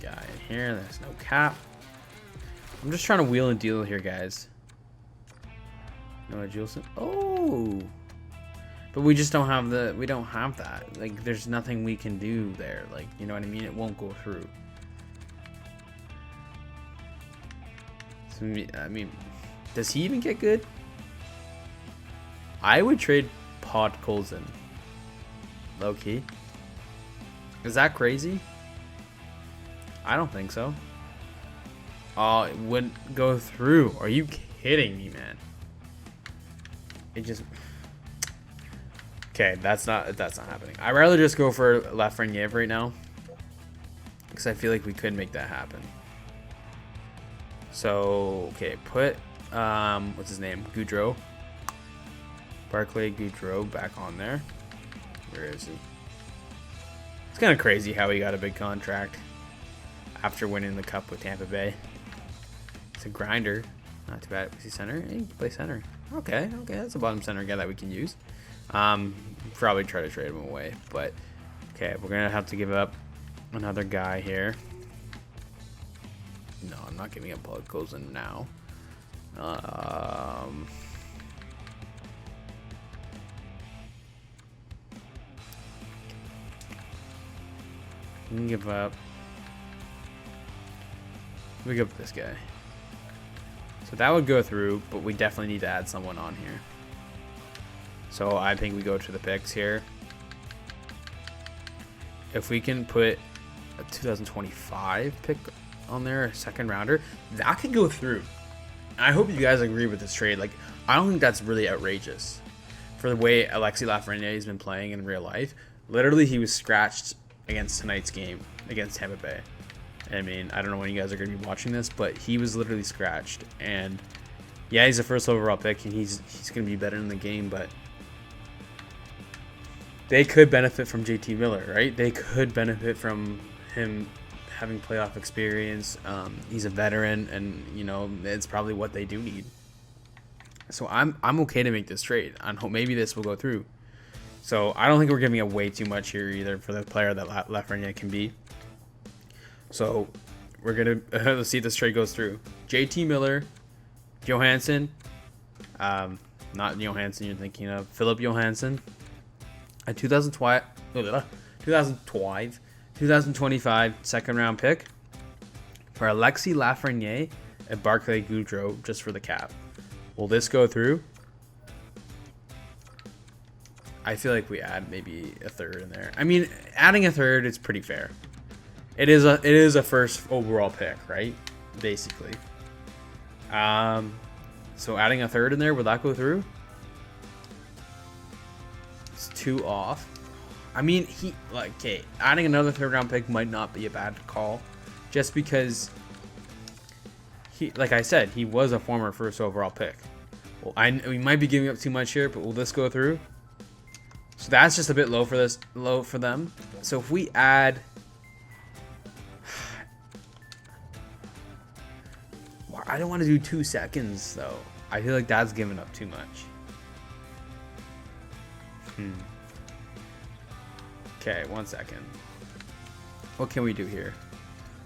guy in here? There's no cap. I'm just trying to wheel and deal here, guys. Noah Juleson. Oh! But we just don't have the... We don't have that. Like, there's nothing we can do there. Like, you know what I mean? It won't go through. So, I mean, does he even get good? I would trade Podkolzin. Low-key. Is that crazy? I don't think so. Oh, it wouldn't go through. Are you kidding me, man? It just... Okay, that's not happening. I'd rather just go for Lafreniere right now, because I feel like we could make that happen. So, okay, put what's his name? Goudreau. Barclay Goudreau back on there. Where is he? It's kind of crazy how he got a big contract after winning the cup with Tampa Bay. It's a grinder. Not too bad. Was he center? He can play center. Okay, that's a bottom center guy that we can use. Probably try to trade him away, but okay, we're gonna have to give up another guy here. No, I'm not giving up Podkolzin now. We can give up. We give up this guy. So that would go through, but we definitely need to add someone on here. So I think we go to the picks here. If we can put a 2025 pick on there, a second rounder, that could go through. I hope you guys agree with this trade. Like, I don't think that's really outrageous for the way Alexis Lafreniere has been playing in real life. Literally, he was scratched against tonight's game against Tampa Bay. I mean, I don't know when you guys are going to be watching this, but he was literally scratched. And yeah, he's a first overall pick, and he's going to be better in the game, but they could benefit from JT Miller, right? They could benefit from him having playoff experience. He's a veteran, and you know it's probably what they do need. So I'm okay to make this trade. I hope maybe this will go through. So I don't think we're giving away too much here either for the player that Lafreniere can be. So we're gonna let's see if this trade goes through. JT Miller, Johansson, not Johansson you're thinking of, Philip Johansson, a 2025 second round pick for Alexis Lafreniere and Barclay Goudreau just for the cap. Will this go through? I feel like we add maybe a third in there. I mean, adding a third is pretty fair. It is a first overall pick, right? Basically. So adding a third in there, would that go through? It's 2 off. I mean, okay, adding another third round pick might not be a bad call, just because like I said, he was a former first overall pick. Well, we might be giving up too much here, but will this go through? So that's just a bit low for them. So if we add, I don't want to do 2 seconds though. I feel like that's giving up too much. Okay, 1 second. What can we do here?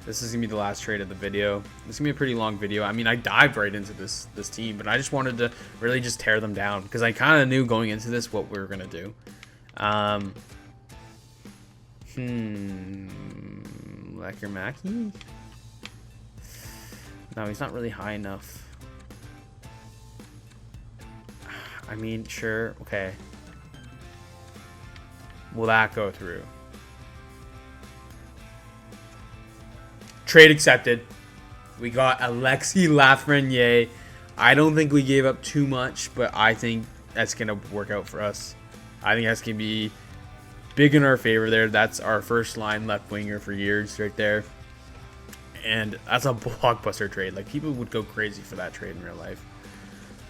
This is gonna be the last trade of the video. This is gonna be a pretty long video. I mean, I dived right into this team, but I just wanted to really just tear them down because I kind of knew going into this what we were gonna do. Lecker Mackey? No, he's not really high enough. I mean, sure, okay. Will that go through? Trade accepted. We got Alexis Lafreniere. I don't think we gave up too much, but I think that's going to work out for us. I think that's going to be big in our favor there. That's our first line left winger for years right there. And that's a blockbuster trade. Like, people would go crazy for that trade in real life.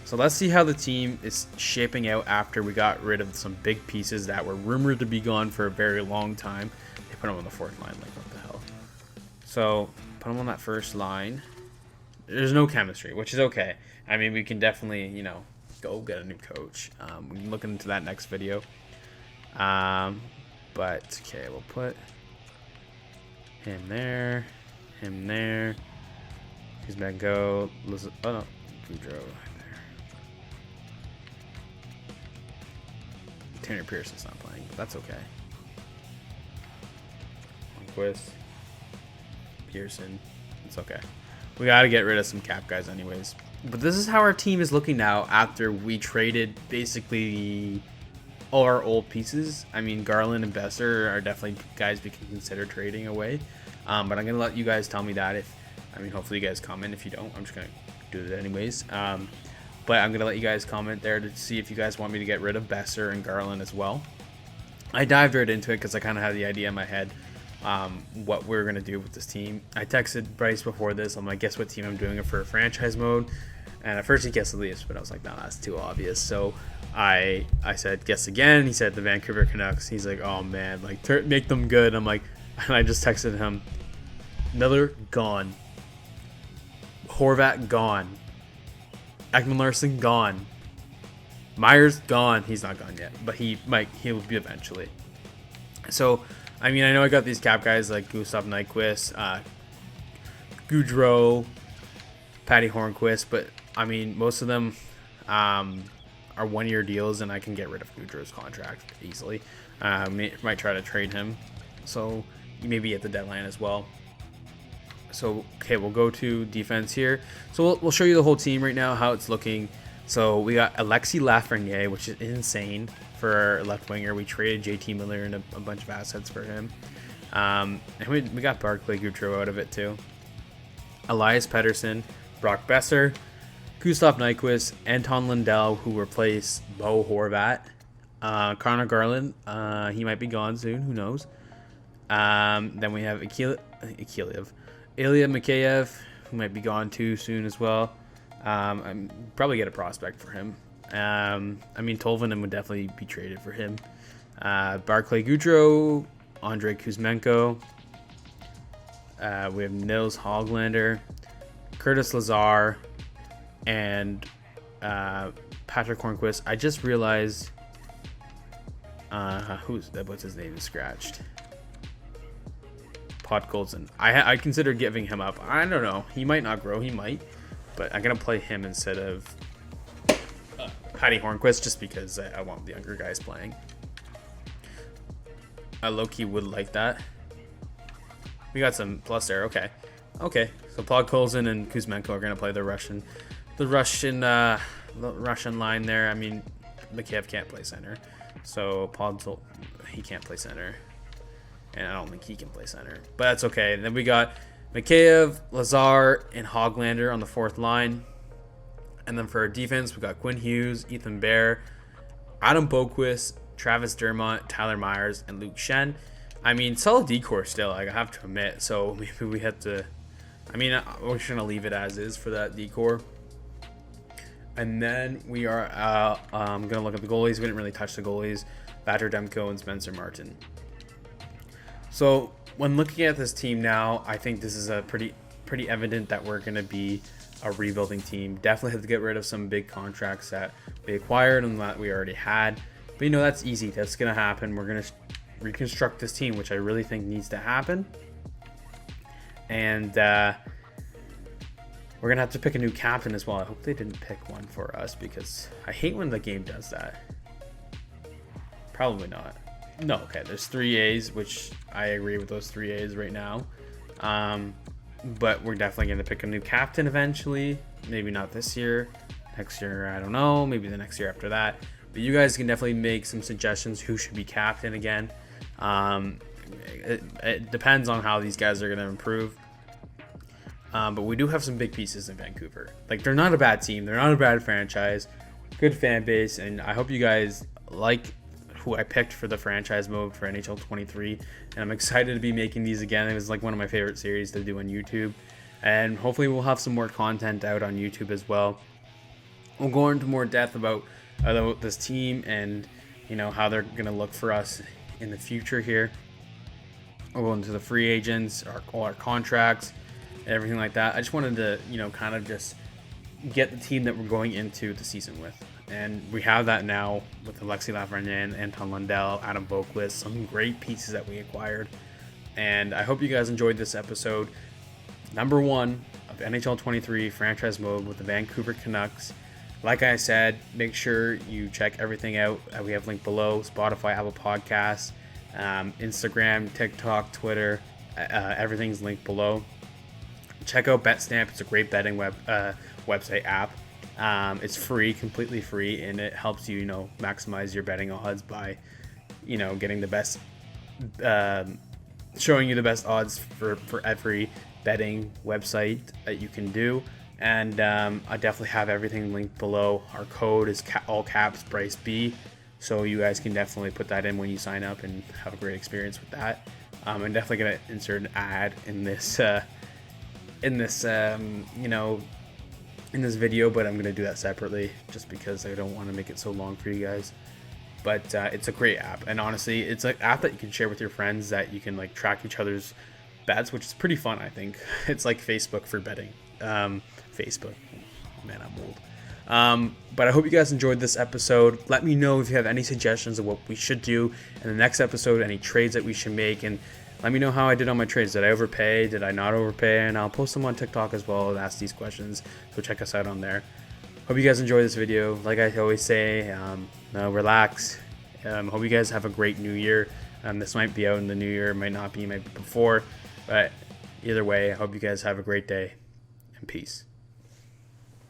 So let's see how the team is shaping out after we got rid of some big pieces that were rumored to be gone for a very long time. They put them on the fourth line. Like, what the hell? So put them on that first line. There's no chemistry, which is okay. I mean, we can definitely, you know, go get a new coach. We can look into that next video. But okay, we'll put him there, him there. He's gonna go. Oh no, Goudreau. Tanner Pearson's not playing, but that's okay. Boqvist, Pearson, it's okay. We got to get rid of some cap guys anyways. But this is how our team is looking now after we traded basically all our old pieces. I mean, Garland and Besser are definitely guys we can consider trading away. But I'm going to let you guys tell me that hopefully you guys comment. If you don't, I'm just going to do it anyways. But I'm going to let you guys comment there to see if you guys want me to get rid of Besser and Garland as well. I dived right into it because I kind of had the idea in my head what we're going to do with this team. I texted Bryce before this. I'm like, guess what team I'm doing it for franchise mode? And at first he guessed the Leafs, but I was like, no, that's too obvious. So I said, guess again. He said the Vancouver Canucks. He's like, oh man, like make them good. I'm like, and I just texted him, Miller gone. Horvat gone. Ekman-Larsson gone. Myers gone. He's not gone yet, but he'll be eventually. So, I mean, I know I got these cap guys like Gustav Nyquist, Goudreau, Patty Hornquist, but I mean, most of them are 1-year deals, and I can get rid of Goudreau's contract easily. Might try to trade him, so maybe at the deadline as well. So, okay, we'll go to defense here. So we'll show you the whole team right now, how it's looking. So we got Alexis Lafreniere, which is insane for our left winger. We traded JT Miller and a bunch of assets for him. And we got Barclay Goudreau out of it too. Elias Pettersson, Brock Besser, Gustav Nyquist, Anton Lundell, who replaced Bo Horvat. Connor Garland, he might be gone soon, who knows. Then we have Ilya Mikheyev, who might be gone too soon as well. I'm probably get a prospect for him. I mean, Tolvanen would definitely be traded for him. Barclay Goudreau, Andrei Kuzmenko. We have Nils Hoglander, Curtis Lazar, and Patrick Hornquist. I just realized what's his name is scratched. Podkolzin. I consider giving him up. I don't know. He might not grow. He might. But I'm going to play him instead of Patty Hornquist just because I want the younger guys playing. Loki would like that. We got some plus there. Okay. Okay. So Podkolzin and Kuzmenko are going to play the Russian line there. I mean, Mikheyev can't play center. So he can't play center. And I don't think he can play center. But that's okay. And then we got Mikheyev, Lazar, and Hoglander on the fourth line. And then for our defense, we got Quinn Hughes, Ethan Bear, Adam Boqvist, Travis Dermott, Tyler Myers, and Luke Shen. I mean, solid decor still, I have to admit. So maybe we have to... I mean, we're just going to leave it as is for that decor. And then we are going to look at the goalies. We didn't really touch the goalies. Vander Demko and Spencer Martin. So when looking at this team now, I think this is a pretty evident that we're going to be a rebuilding team. Definitely have to get rid of some big contracts that we acquired and that we already had. But, you know, that's easy. That's going to happen. We're going to reconstruct this team, which I really think needs to happen. And we're going to have to pick a new captain as well. I hope they didn't pick one for us because I hate when the game does that. Probably not. No, okay, there's 3 A's, which I agree with those 3 A's right now. But we're definitely going to pick a new captain eventually. Maybe not this year. Next year, I don't know. Maybe the next year after that. But you guys can definitely make some suggestions who should be captain again. It depends on how these guys are going to improve. But we do have some big pieces in Vancouver. Like, they're not a bad team. They're not a bad franchise. Good fan base. And I hope you guys like who I picked for the franchise mode for NHL 23. And I'm excited to be making these again. It was like one of my favorite series to do on YouTube. And hopefully we'll have some more content out on YouTube as well. We'll go into more depth about this team and, you know, how they're going to look for us in the future here. We'll go into the free agents, all our contracts, everything like that. I just wanted to, you know, kind of just get the team that we're going into the season with. And we have that now with Alexis Lafreniere, Anton Lundell, Adam Boqvist, some great pieces that we acquired. And I hope you guys enjoyed this episode. Number 1 of NHL 23 franchise mode with the Vancouver Canucks. Like I said, make sure you check everything out. We have linked below: Spotify, Apple Podcasts, Instagram, TikTok, Twitter. Everything's linked below. Check out BetStamp. It's a great betting website app. It's free, completely free, and it helps you, maximize your betting odds by, getting the best, showing you the best odds for every betting website that you can do. And I definitely have everything linked below. Our code is all caps Bryce B, so you guys can definitely put that in when you sign up and have a great experience with that. I'm definitely gonna insert an ad in this video, but I'm gonna do that separately just because I don't want to make it so long for you guys. But it's a great app, and honestly, it's an app that you can share with your friends that you can track each other's bets, which is pretty fun. I think it's like Facebook for betting. Facebook, man, I'm old. But I hope you guys enjoyed this episode. Let me know if you have any suggestions of what we should do in the next episode, any trades that we should make, and let me know how I did on my trades. Did I overpay? Did I not overpay? And I'll post them on TikTok as well and ask these questions, so check us out on there. Hope you guys enjoy this video. Like I always say, relax. Hope you guys have a great new year. This might be out in the new year, might not be, might be before, but either way, I hope you guys have a great day, and peace.